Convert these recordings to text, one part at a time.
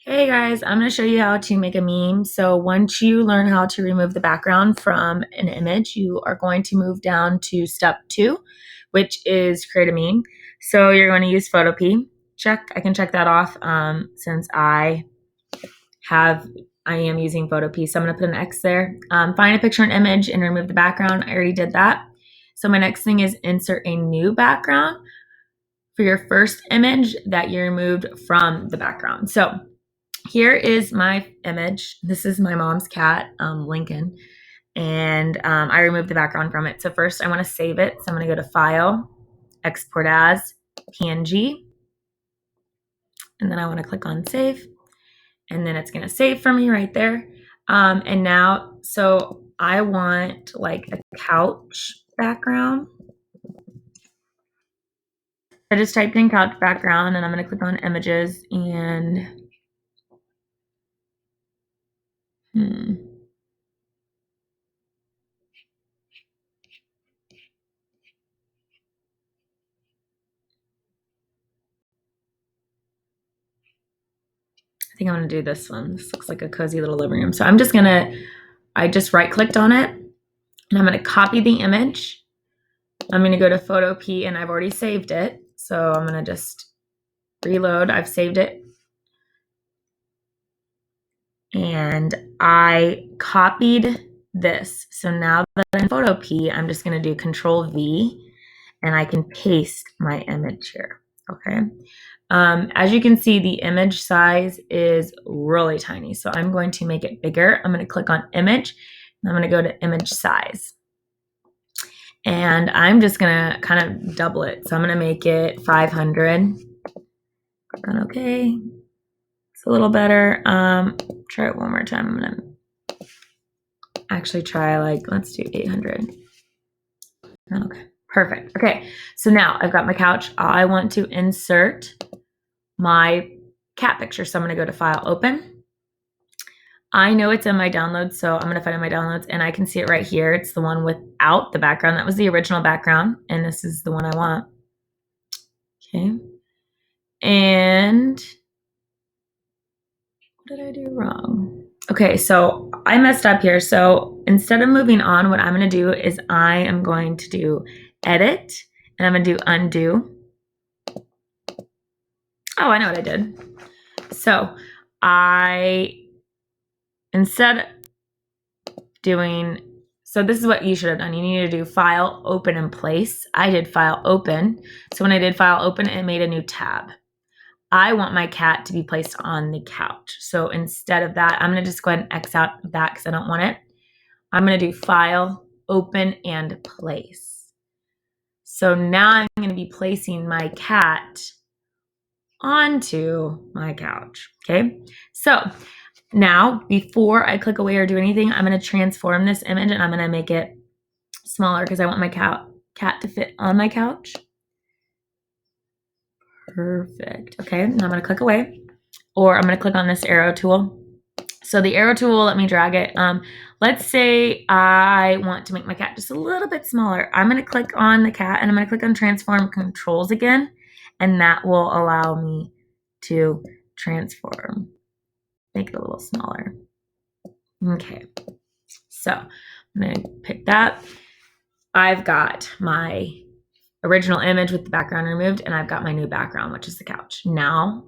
Hey guys, I'm going to show you how to make a meme. So once you learn how to remove the background from an image, you are going to move down to step 2, which is create a meme. So you're going to use PhotoPea. I can check that off since I am using PhotoPea. So I'm going to put an X there. Find a picture and image and remove the background. I already did that. So my next thing is insert a new background for your first image that you removed from the background. So here is my image. This is my mom's cat, Lincoln, and I removed the background from it. So first I want to save it. So I'm going to go to File, Export as, PNG, and then I want to click on Save, and then it's going to save for me right there. And now, so I want like a couch background. I just typed in couch background, and I'm going to click on Images, and I think I'm going to do this one. This looks like a cozy little living room. So I just right clicked on it, and I'm going to copy the image. I'm going to go to PhotoPea, and I've already saved it. So I'm going to just reload. I've saved it. And I copied this. So now that I'm in PhotoPea, I'm just going to do Control V, and I can paste my image here. Okay. As you can see, the image size is really tiny. So I'm going to make it bigger. I'm going to click on Image, and I'm going to go to Image Size. And I'm just going to kind of double it. So I'm going to make it 500. Click on OK. It's a little better. Try it one more time. I'm going to actually try let's do 800. Okay, perfect. Okay, so now I've got my couch. I want to insert my cat picture. So I'm going to go to File, Open. I know it's in my downloads, so I'm going to find it in my downloads, and I can see it right here. It's the one without the background. That was the original background, and this is the one I want. Okay. And what did I do wrong? Okay, so I messed up here. So instead of moving on, what I'm going to do is I am going to do Edit, and I'm going to do Undo. Oh, I know what I did. So instead of doing, so this is what you should have done. You need to do File, Open, and Place. I did File, Open. So when I did File, Open, it made a new tab. I want my cat to be placed on the couch. So instead of that, I'm going to just go ahead and X out that because I don't want it. I'm going to do File, Open, and Place. So now I'm going to be placing my cat onto my couch. Okay. So now before I click away or do anything, I'm going to transform this image, and I'm going to make it smaller because I want my cat to fit on my couch. Perfect. Okay. Now I'm going to click away, or I'm going to click on this arrow tool. So the arrow tool will let me drag it. Let's say I want to make my cat just a little bit smaller. I'm going to click on the cat, and I'm going to click on Transform Controls again, and that will allow me to transform, make it a little smaller. Okay, so I'm going to pick that. I've got my original image with the background removed, and I've got my new background, which is the couch. Now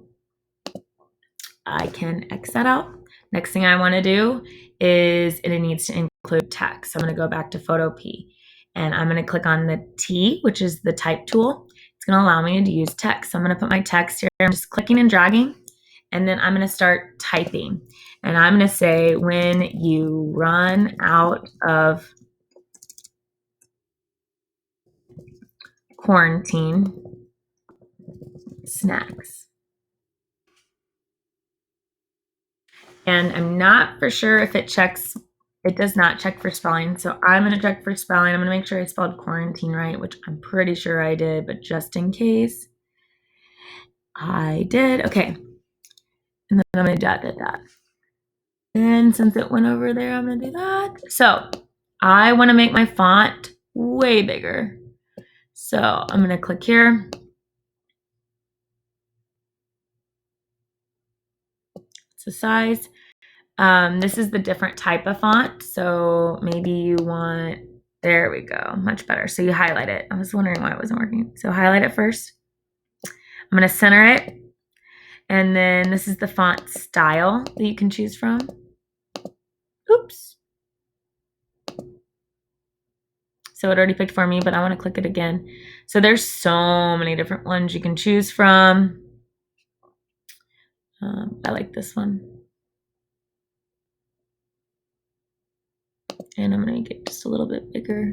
I can X that out. Next thing I want to do is it needs to include text. So I'm going to go back to PhotoPea, and I'm going to click on the T, which is the type tool. It's going to allow me to use text. So I'm going to put my text here. I'm just clicking and dragging, and then I'm going to start typing. And I'm going to say, when you run out of quarantine snacks. And I'm not for sure if it checks. It does not check for spelling. So I'm going to check for spelling. I'm going to make sure I spelled quarantine right, which I'm pretty sure I did, but just in case I did. Okay. And then I'm going to dot that. And since it went over there, I'm going to do that. So I want to make my font way bigger. So I'm going to click here. the size. This is the different type of font. So maybe you want, there we go, much better. So you highlight it. I was wondering why it wasn't working. So highlight it first. I'm going to center it. And then this is the font style that you can choose from. Oops. So it already picked for me, but I want to click it again. So there's so many different ones you can choose from. I like this one. And I'm going to make it just a little bit bigger.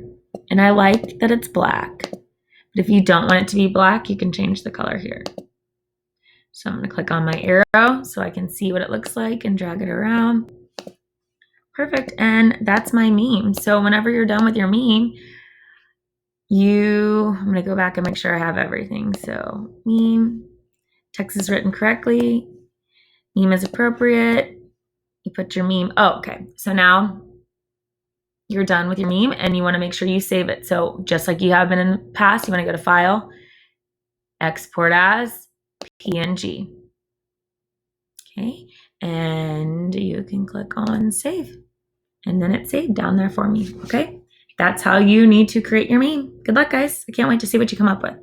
And I like that it's black. But if you don't want it to be black, you can change the color here. So I'm going to click on my arrow so I can see what it looks like and drag it around. Perfect. And that's my meme. So whenever you're done with your meme, I'm going to go back and make sure I have everything. So meme, text is written correctly, meme is appropriate. You put your meme. Oh, okay. So now you're done with your meme and you want to make sure you save it. So just like you have been in the past, you want to go to File, Export as PNG. Okay. And you can click on Save. And then it's saved down there for me. Okay. That's how you need to create your meme. Good luck, guys. I can't wait to see what you come up with.